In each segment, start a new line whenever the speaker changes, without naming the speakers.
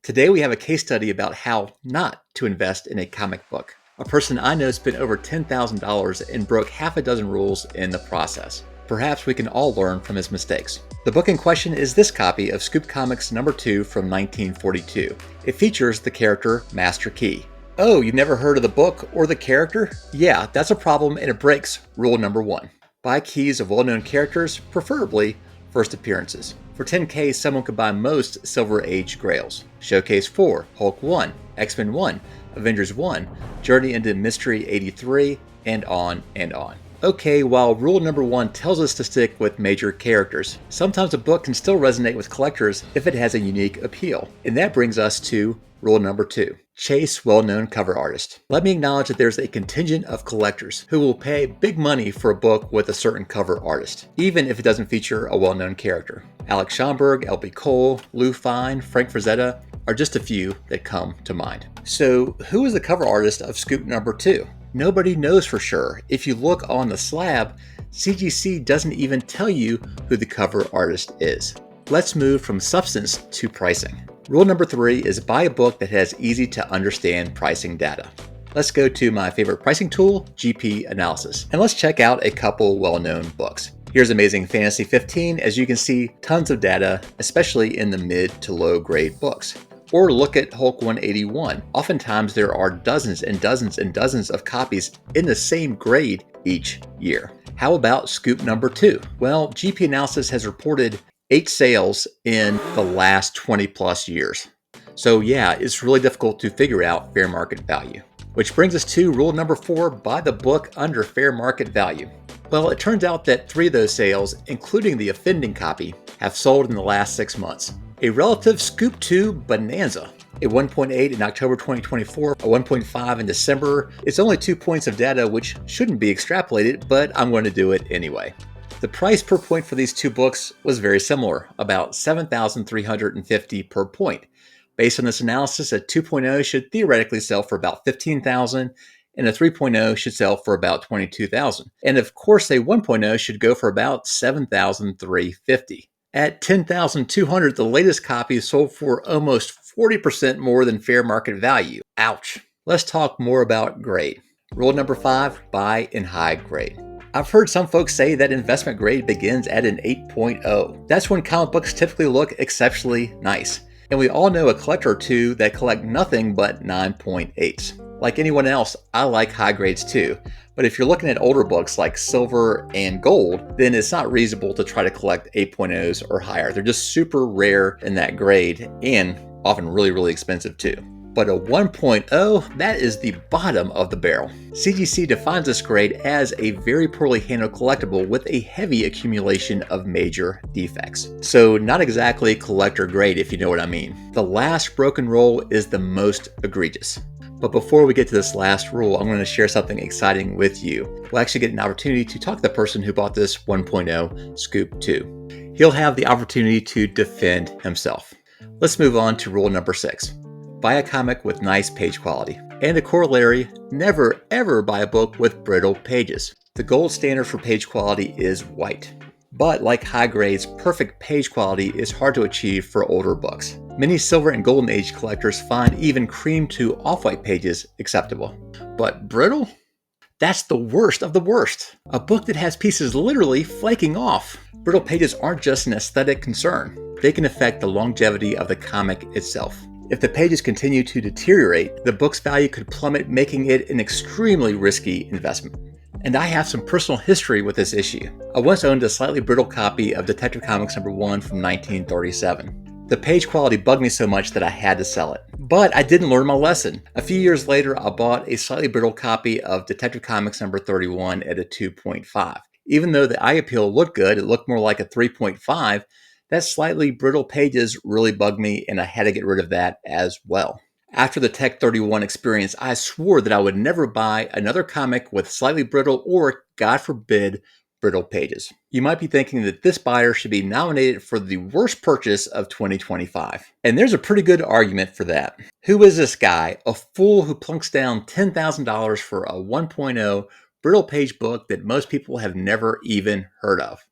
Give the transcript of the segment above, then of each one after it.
Today we have a case study about how not to invest in a comic book. A person I know spent over $10,000 and broke half a dozen rules in the process. Perhaps we can all learn from his mistakes. The book in question is this copy of Scoop Comics number 2 from 1942. It features the character Master Key. Oh, you've never heard of the book or the character? Yeah, that's a problem and it breaks rule number 1. Buy keys of well-known characters, preferably first appearances. For $10K, someone could buy most Silver Age Grails. Showcase 4, Hulk 1, X-Men 1, Avengers 1, Journey into Mystery 83, and on and on. Okay, while rule number 1 tells us to stick with major characters, sometimes a book can still resonate with collectors if it has a unique appeal. And that brings us to rule number 2. Chase well-known cover artists. Let me acknowledge that there's a contingent of collectors who will pay big money for a book with a certain cover artist, even if it doesn't feature a well-known character. Alex Schomburg, L.B. Cole, Lou Fine, Frank Frazetta are just a few that come to mind. So who is the cover artist of Scoop number 2? Nobody knows for sure. If you look on the slab, CGC doesn't even tell you who the cover artist is. Let's move from substance to pricing. Rule number 3 is buy a book that has easy to understand pricing data. Let's go to my favorite pricing tool, GP Analysis, and let's check out a couple well-known books. Here's Amazing Fantasy 15. As you can see, tons of data, especially in the mid to low grade books. Or look at Hulk 181. Oftentimes there are dozens and dozens and dozens of copies in the same grade each year. How about Scoop number 2? Well, GP Analysis has reported 8 sales in the last 20 plus years. So yeah, it's really difficult to figure out fair market value. Which brings us to rule number 4, buy the book under fair market value. Well, it turns out that 3 of those sales, including the offending copy, have sold in the last 6 months. A relative Scoop 2 bonanza. A 1.8 in October 2024, a 1.5 in December. It's only 2 points of data which shouldn't be extrapolated, but I'm going to do it anyway. The price per point for these 2 books was very similar, about $7,350 per point. Based on this analysis, a 2.0 should theoretically sell for about $15,000, and a 3.0 should sell for about $22,000. And of course, a 1.0 should go for about $7,350. At $10,200, the latest copy sold for almost 40% more than fair market value. Ouch. Let's talk more about grade. Rule number 5, buy in high grade. I've heard some folks say that investment grade begins at an 8.0. That's when comic books typically look exceptionally nice. And we all know a collector or two that collect nothing but 9.8s. Like anyone else, I like high grades too. But if you're looking at older books like silver and gold, then it's not reasonable to try to collect 8.0s or higher. They're just super rare in that grade and often really, really expensive too. But a 1.0, that is the bottom of the barrel. CGC defines this grade as a very poorly handled collectible with a heavy accumulation of major defects. So not exactly collector grade, if you know what I mean. The last broken roll is the most egregious. But before we get to this last rule, I'm going to share something exciting with you. We'll actually get an opportunity to talk to the person who bought this 1.0 Scoop 2. He'll have the opportunity to defend himself. Let's move on to rule number 6. Buy a comic with nice page quality. And a corollary, never ever buy a book with brittle pages. The gold standard for page quality is white. But like high grades, perfect page quality is hard to achieve for older books. Many Silver and Golden Age collectors find even cream to off-white pages acceptable. But brittle? That's the worst of the worst. A book that has pieces literally flaking off. Brittle pages aren't just an aesthetic concern. They can affect the longevity of the comic itself. If the pages continue to deteriorate, the book's value could plummet, making it an extremely risky investment. And I have some personal history with this issue. I once owned a slightly brittle copy of Detective Comics number 1 from 1937. The page quality bugged me so much that I had to sell it. But I didn't learn my lesson. A few years later, I bought a slightly brittle copy of Detective Comics number 31 at a 2.5. Even though the eye appeal looked good, it looked more like a 3.5, that slightly brittle pages really bugged me and I had to get rid of that as well. After the Tech 31 experience, I swore that I would never buy another comic with slightly brittle or, God forbid, brittle pages. You might be thinking that this buyer should be nominated for the worst purchase of 2025. And there's a pretty good argument for that. Who is this guy? A fool who plunks down $10,000 for a 1.0 brittle page book that most people have never even heard of.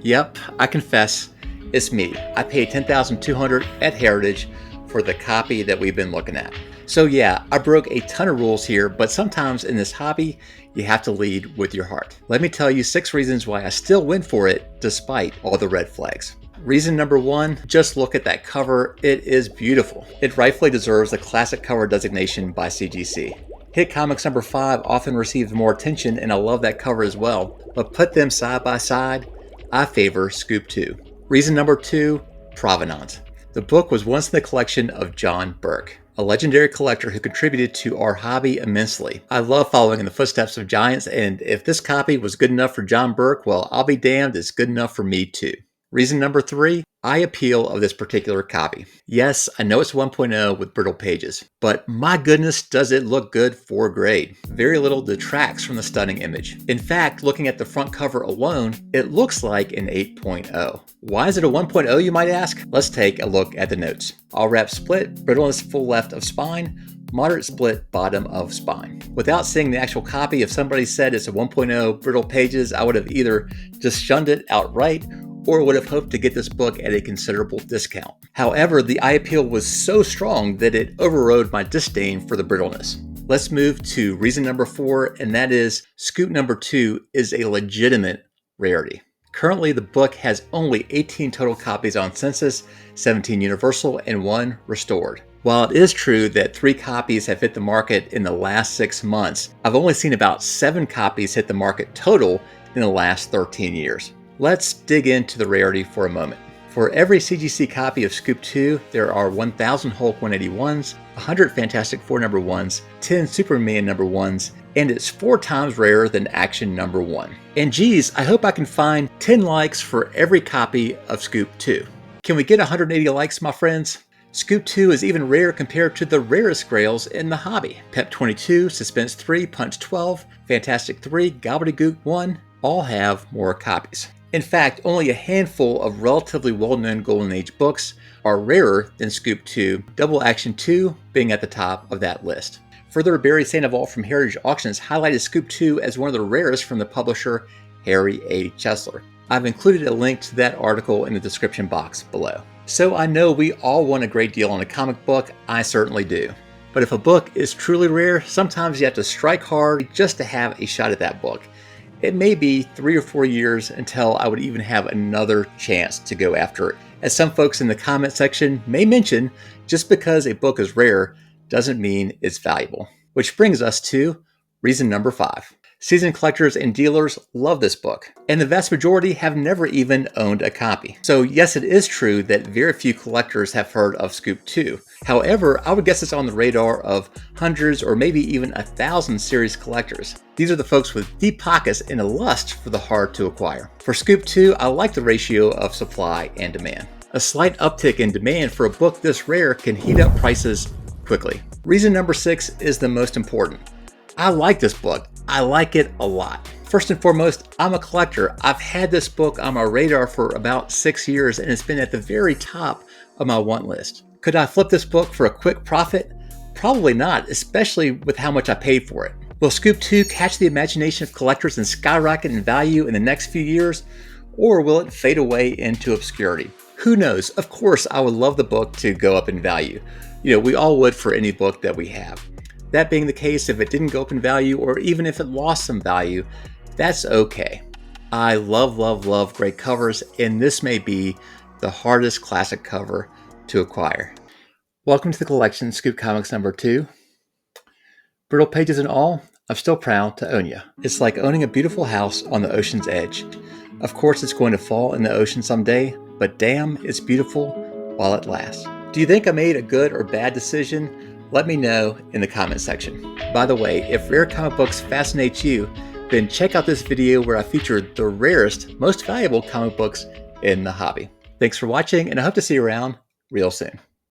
Yep, I confess, it's me. I paid $10,200 at Heritage for the copy that we've been looking at. So yeah, I broke a ton of rules here, but sometimes in this hobby, you have to lead with your heart. Let me tell you 6 reasons why I still went for it despite all the red flags. Reason number 1, just look at that cover. It is beautiful. It rightfully deserves the classic cover designation by CGC. Hit Comics number 5 often receives more attention, and I love that cover as well, but put them side by side, I favor Scoop 2. Reason number 2, provenance. The book was once in the collection of John Burke, a legendary collector who contributed to our hobby immensely. I love following in the footsteps of giants, and if this copy was good enough for John Burke, well, I'll be damned, it's good enough for me too. Reason number 3, eye appeal of this particular copy. Yes, I know it's 1.0 with brittle pages, but my goodness, does it look good for grade. Very little detracts from the stunning image. In fact, looking at the front cover alone, it looks like an 8.0. Why is it a 1.0, you might ask? Let's take a look at the notes. All wrap split, brittleness full left of spine, moderate split bottom of spine. Without seeing the actual copy, if somebody said it's a 1.0 brittle pages, I would have either just shunned it outright or would have hoped to get this book at a considerable discount. However, the eye appeal was so strong that it overrode my disdain for the brittleness. Let's move to reason number 4, and that is Scoop number 2 is a legitimate rarity. Currently, the book has only 18 total copies on census, 17 universal, and 1 restored. While it is true that 3 copies have hit the market in the last 6 months, I've only seen about 7 copies hit the market total in the last 13 years. Let's dig into the rarity for a moment. For every CGC copy of Scoop 2, there are 1,000 Hulk 181s, 100 Fantastic Four number 1s, 10 Superman number 1s, and it's 4 times rarer than Action number 1. And geez, I hope I can find 10 likes for every copy of Scoop 2. Can we get 180 likes, my friends? Scoop 2 is even rare compared to the rarest grails in the hobby. Pep 22, Suspense 3, Punch 12, Fantastic 3, Gobbledygook 1 all have more copies. In fact, only a handful of relatively well-known Golden Age books are rarer than Scoop 2, Double Action 2 being at the top of that list. Further, Barry Sandoval from Heritage Auctions highlighted Scoop 2 as one of the rarest from the publisher Harry A. Chesler. I've included a link to that article in the description box below. So I know we all want a great deal on a comic book, I certainly do. But if a book is truly rare, sometimes you have to strike hard just to have a shot at that book. It may be 3 or 4 years until I would even have another chance to go after it. As some folks in the comment section may mention, just because a book is rare doesn't mean it's valuable. Which brings us to reason number 5. Seasoned collectors and dealers love this book, and the vast majority have never even owned a copy. So yes, it is true that very few collectors have heard of Scoop 2. However, I would guess it's on the radar of hundreds or maybe even 1,000 series collectors. These are the folks with deep pockets and a lust for the hard to acquire. For Scoop 2, I like the ratio of supply and demand. A slight uptick in demand for a book this rare can heat up prices quickly. Reason number 6 is the most important. I like this book. I like it a lot. First and foremost, I'm a collector. I've had this book on my radar for about 6 years, and it's been at the very top of my want list. Could I flip this book for a quick profit? Probably not, especially with how much I paid for it. Will Scoop 2 catch the imagination of collectors and skyrocket in value in the next few years? Or will it fade away into obscurity? Who knows? Of course, I would love the book to go up in value. We all would for any book that we have. That being the case, if it didn't go up in value, or even if it lost some value, that's okay. I love, love, love great covers, and this may be the hardest classic cover to acquire. Welcome to the collection, Scoop Comics number 2. Brittle pages and all, I'm still proud to own you. It's like owning a beautiful house on the ocean's edge. Of course, it's going to fall in the ocean someday, but damn, it's beautiful while it lasts. Do you think I made a good or bad decision? Let me know in the comment section. By the way, if rare comic books fascinate you, then check out this video where I featured the rarest, most valuable comic books in the hobby. Thanks for watching, and I hope to see you around real soon.